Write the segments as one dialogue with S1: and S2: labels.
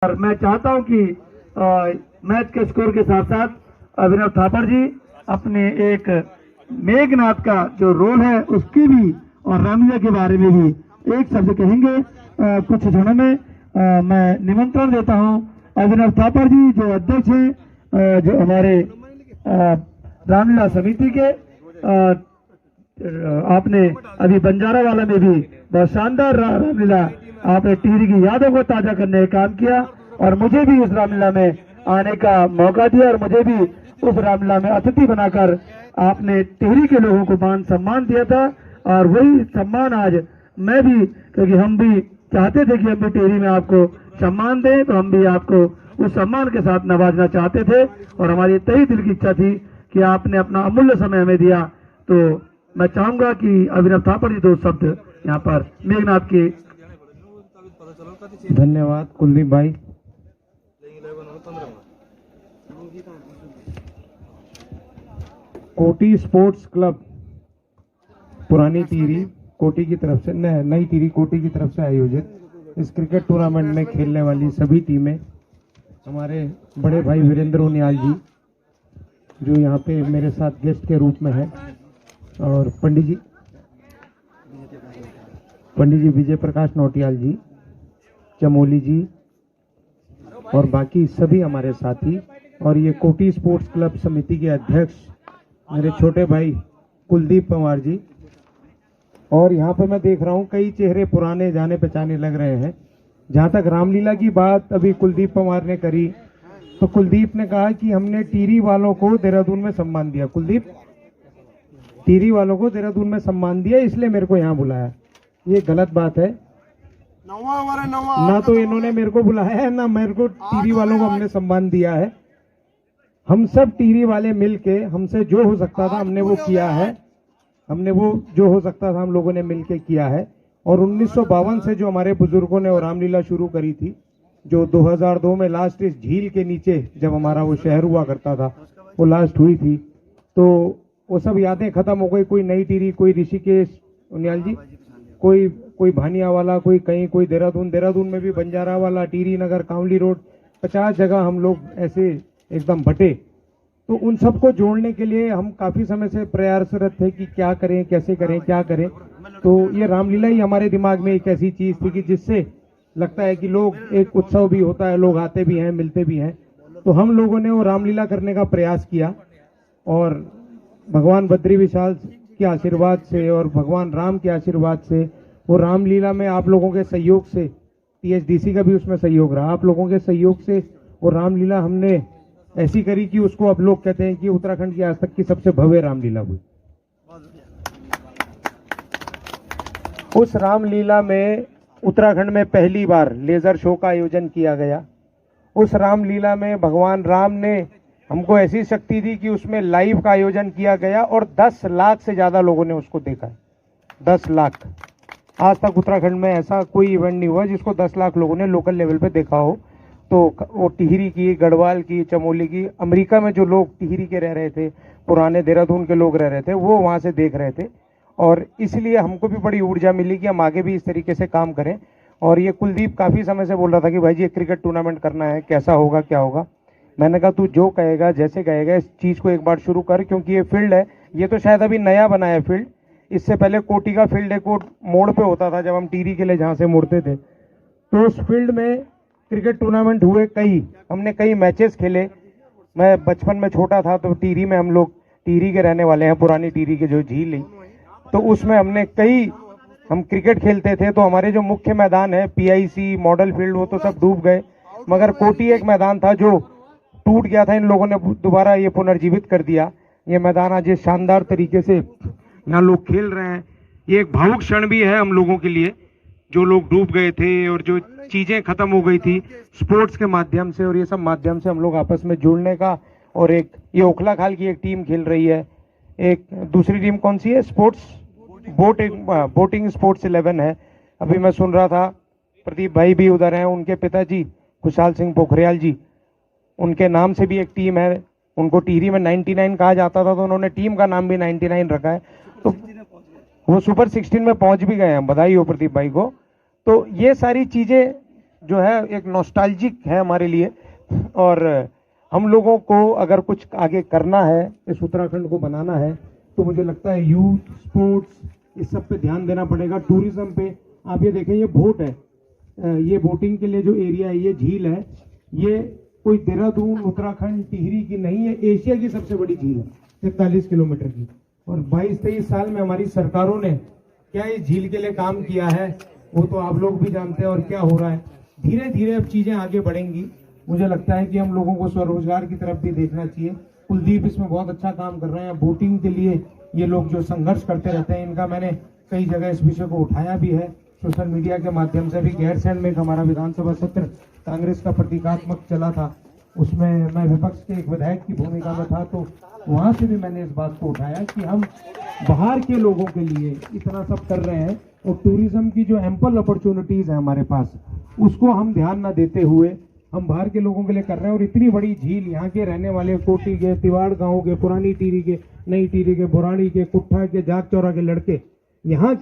S1: और मैं चाहता हूं कि मैच के स्कोर के साथ साथ अभिनव थापड़ जी अपने एक मेघनाथ का जो रोल है उसकी भी और रामलीला के बारे में भी एक शब्द कहेंगे। कुछ क्षणों में मैं निमंत्रण देता हूं अभिनव थापड़ जी जो अध्यक्ष हैं जो हमारे रामलीला समिति के। आपने अभी बंजारा वाला में भी बहुत शानदार रामलीला आपने टिहरी की यादों को ताजा करने का काम किया और मुझे भी उस रामलीला में आने का मौका दिया और मुझे भी उस रामलीला में अतिथि बनाकर आपने टिहरी के लोगों को मान सम्मान दिया था। और वही सम्मान आज मैं भी, क्योंकि हम भी चाहते थे कि हम भी टिहरी में आपको सम्मान दें, तो हम भी आपको उस सम्मान के साथ नवाजना चाहते थे और हमारी तही दिल की इच्छा थी कि आपने अपना अमूल्य समय हमें दिया। तो मैं चाहूंगा कि अभिनव थापड़ जी दो शब्द यहाँ पर मेघनाथ के।
S2: धन्यवाद कुलदीप भाई। कोटी स्पोर्ट्स क्लब पुरानी टिहरी कोटी की तरफ से नई टिहरी कोटी की तरफ से आयोजित इस क्रिकेट टूर्नामेंट में खेलने वाली सभी टीमें, हमारे बड़े भाई वीरेंद्र उनियाल जी जो यहाँ पे मेरे साथ गेस्ट के रूप में है, और पंडित जी विजय प्रकाश नौटियाल जी, चमोली जी और बाकी सभी हमारे साथी, और ये कोटी स्पोर्ट्स क्लब समिति के अध्यक्ष मेरे छोटे भाई कुलदीप पंवार जी। और यहाँ पे मैं देख रहा हूँ कई चेहरे पुराने जाने पहचाने लग रहे हैं। जहाँ तक रामलीला की बात अभी कुलदीप पंवार ने करी, तो कुलदीप ने कहा कि हमने टिहरी वालों को देहरादून में सम्मान दिया। कुलदीप, टिहरी वालों को देहरादून में सम्मान दिया इसलिए मेरे को यहाँ बुलाया, ये गलत बात है। ना तो इन्होंने मेरे को बुलाया है ना मेरे को टिहरी वालों को हमने सम्मान दिया है। हम सब टिहरी वाले मिलके हमसे जो हो सकता था हमने वो किया है, हमने वो जो हो सकता था हम लोगों ने मिलके किया है। और 1952 से जो हमारे बुजुर्गों ने वो रामलीला शुरू करी थी, जो 2002 में लास्ट इस झील के नीचे जब हमारा वो शहर हुआ करता था वो लास्ट हुई थी, तो वो सब यादें खत्म हो गई। कोई नई टिहरी, कोई ऋषिकेश उनियाल जी, कोई भानिया वाला, कोई कहीं, कोई देहरादून में भी बंजारा वाला, टिहरी नगर, कांवली रोड, 50 जगह हम लोग ऐसे एकदम बटे। तो उन सबको जोड़ने के लिए हम काफी समय से प्रयासरत थे कि क्या करें, कैसे करें, क्या करें। तो ये रामलीला ही हमारे दिमाग में एक ऐसी चीज थी कि जिससे लगता है कि लोग, एक उत्सव भी होता है, लोग आते भी हैं, मिलते भी हैं। तो हम लोगों ने वो रामलीला करने का प्रयास किया और भगवान बद्री विशाल के आशीर्वाद से और भगवान राम के आशीर्वाद से वो रामलीला में आप लोगों के सहयोग से, THDC का भी उसमें सहयोग रहा, आप लोगों के सहयोग से वो रामलीला हमने ऐसी करी कि उसको अब लोग कहते हैं कि उत्तराखंड की आज तक की सबसे भव्य रामलीला हुई। उस रामलीला में उत्तराखंड में पहली बार लेजर शो का आयोजन किया गया। उस रामलीला में भगवान राम ने हमको ऐसी शक्ति दी कि उसमें लाइव का आयोजन किया गया और 10 लाख से ज्यादा लोगों ने उसको देखा। 10 लाख। आज तक उत्तराखंड में ऐसा कोई इवेंट नहीं हुआ जिसको 10 लाख लोगों ने लोकल लेवल पे देखा हो। तो वो टिहरी की, गढ़वाल की, चमोली की, अमेरिका में जो लोग टिहरी के रह रहे थे, पुराने देहरादून के लोग रह रहे थे, वो वहाँ से देख रहे थे। और इसलिए हमको भी बड़ी ऊर्जा मिली कि हम आगे भी इस तरीके से काम करें। और ये कुलदीप काफ़ी समय से बोल रहा था कि भाई जी एक क्रिकेट टूर्नामेंट करना है, कैसा होगा, क्या होगा। मैंने कहा तू जो कहेगा, जैसे कहेगा, इस चीज़ को एक बार शुरू कर, क्योंकि ये फील्ड है, ये तो शायद अभी नया बना है फील्ड। इससे पहले कोटी का फील्ड एक मोड़ पे होता था जब हम टिहरी के लिए जहाँ से मुड़ते थे। तो उस फील्ड में क्रिकेट टूर्नामेंट हुए हमने कई मैचेस खेले। मैं बचपन में छोटा था तो टिहरी में, हम लोग टिहरी के रहने वाले हैं, पुरानी टिहरी के जो झील है, तो उसमें हम क्रिकेट खेलते थे। तो हमारे जो मुख्य मैदान है PIC मॉडल फील्ड, वो तो सब डूब गए, मगर कोटी एक मैदान था जो टूट गया था, इन लोगों ने दोबारा ये पुनर्जीवित कर दिया। ये मैदान आज शानदार तरीके से यहाँ लोग खेल रहे हैं। ये एक भावुक क्षण भी है हम लोगों के लिए, जो लोग डूब गए थे और जो चीजें खत्म हो गई थी स्पोर्ट्स के माध्यम से, और ये सब माध्यम से हम लोग आपस में जुड़ने का। और एक ये ओखला खाल की एक टीम खेल रही है, एक दूसरी टीम कौन सी है, स्पोर्ट्स बोटिंग स्पोर्ट्स 11 है। अभी मैं सुन रहा था प्रदीप भाई भी उधर हैं, उनके पिताजी खुशहाल सिंह पोखरियाल जी, उनके नाम से भी एक टीम है। उनको टिहरी में 99 कहा जाता था, तो उन्होंने टीम का नाम भी 99 रखा है। तो वो सुपर 16 में पहुंच भी गए हैं, बधाई हो प्रदीप भाई को। तो ये सारी चीजें जो है एक नॉस्टैल्जिक है हमारे लिए। और हम लोगों को अगर कुछ आगे करना है, इस उत्तराखंड को बनाना है, तो मुझे लगता है यूथ, स्पोर्ट्स, इस सब पे ध्यान देना पड़ेगा। टूरिज्म पे आप ये देखें, ये बोट है, ये बोटिंग के लिए जो एरिया है, ये झील है, ये कोई देहरादून, उत्तराखंड, टिहरी की नहीं है, एशिया की सबसे बड़ी झील है, 41 किलोमीटर की। और 22-23 साल में हमारी सरकारों ने क्या इस झील के लिए काम किया है वो तो आप लोग भी जानते हैं। और क्या हो रहा है, धीरे धीरे अब चीजें आगे बढ़ेंगी। मुझे लगता है कि हम लोगों को स्वरोजगार की तरफ भी देखना चाहिए। कुलदीप इसमें बहुत अच्छा काम कर रहे हैं। बोटिंग के लिए ये लोग जो संघर्ष करते रहते हैं, इनका मैंने कई जगह इस विषय को उठाया भी है, सोशल मीडिया के माध्यम से भी। गैरसैंण में एक हमारा विधानसभा सत्र कांग्रेस का प्रतीकात्मक चला था, उसमें मैं विपक्ष के एक विधायक की भूमिका में था, तो वहां से भी मैंने इस बात को उठाया कि हम बाहर के लोगों के लिए इतना सब कर रहे हैं और टूरिज्म की जो एम्पल अपॉर्चुनिटीज है हमारे पास, उसको हम ध्यान न देते हुए हम बाहर के लोगों के लिए कर रहे हैं। और इतनी बड़ी झील, यहाँ के रहने वाले कोटी के, तिवाड़ गांव के, पुरानी टीरी के, नई टीरी के, बुराड़ी के, कुट्ठा के, जाग चौरा के लड़के, यहाँ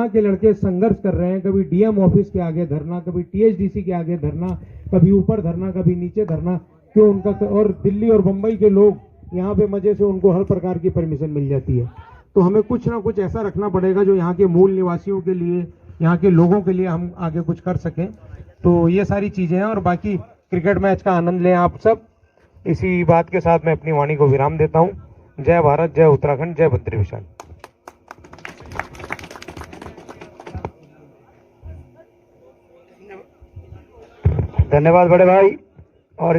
S2: के लड़के संघर्ष कर रहे हैं। कभी डीएम ऑफिस के आगे धरना, कभी टीएचडीसी के आगे धरना, कभी ऊपर धरना, कभी नीचे धरना, क्यों उनका। और दिल्ली और बंबई के लोग यहाँ पे मजे से उनको हर प्रकार की परमिशन मिल जाती है। तो हमें कुछ ना कुछ ऐसा रखना पड़ेगा जो यहाँ के मूल निवासियों के लिए, यहाँ के लोगों के लिए हम आगे कुछ कर सकें। तो ये सारी चीजें हैं। और बाकी क्रिकेट मैच का आनंद लें आप सब। इसी बात के साथ मैं अपनी वाणी को विराम देता हूँ। जय भारत, जय उत्तराखंड, जय बद्री विशाल।
S1: धन्यवाद बड़े भाई। और